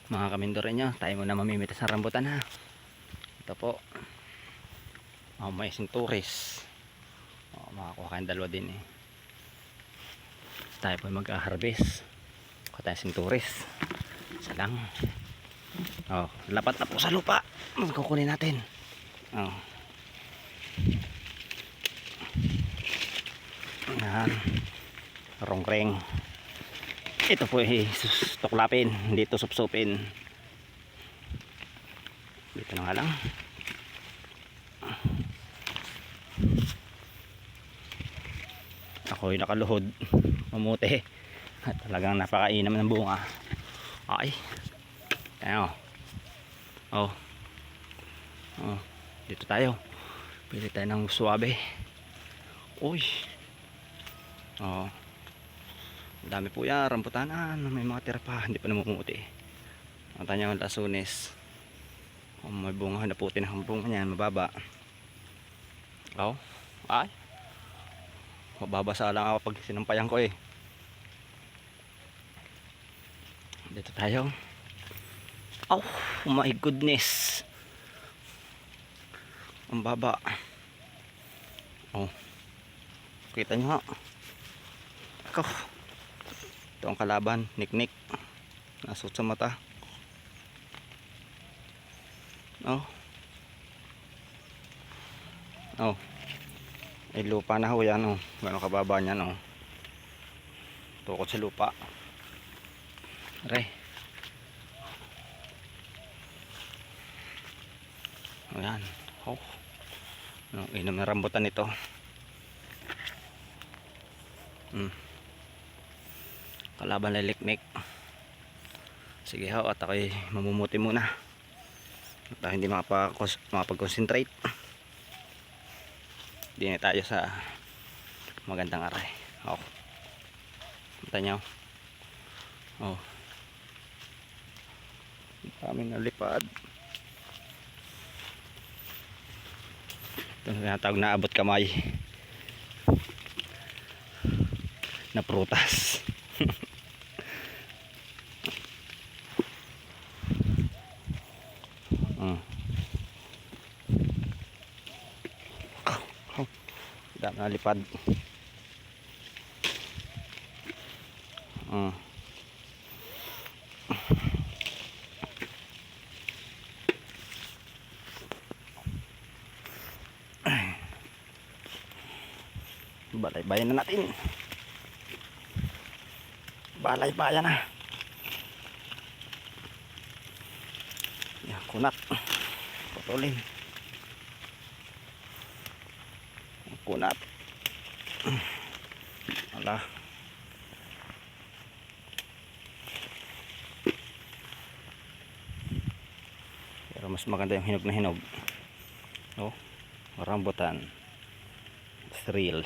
Mga kamindore nyo, tayo muna mamimitas ng rambutan ha. Ito po. May sinturis. Makakuha kayong dalawa din eh. Tayo po mag-harvest. Kuha tayo sinturis. Isa lang. Lapat na po sa lupa. Kukunin natin. Yan. Rongreng. Ito po tuklapin, dito supsupin. Dito na nga lang. Ako'y nakaluhod, mamuti. Talagang napakainam ng bunga. Ay. Ayan o. Dito tayo. Pili tayo ng suwabe. Uy. Dami po yan, ramputanan. May mga tira pa, hindi pa namumuti. Ang tanyang lasunis. May bunga, naputi na ang bunga niyan, mababa. Ay. Mababasa lang ako pag sinampayan ko eh. Dito tayo. Oh my goodness. Ang baba. Kita nyo ha. Ito ang kalaban, niknik. Nasot sa mata. Ay lupa na ho yan gano'ng kababa niyan tukod sa lupa. Aray. Ayan. Inom na rambutan ito. Kalaban na liknik. Sige ho, at ako'y mamumuti muna at hindi makapag-concentrate. Hindi na tayo sa magandang aray. Kita nyo daming nalipad. Ito na tawag na abot kamay na prutas. Dami na lipad. Balay-bayan na natin. Balay-bayan na. Yan, kunat. Putulin. Kunat. Ala. Pero mas maganda yung hinog na hinog. Rambutan. It's real.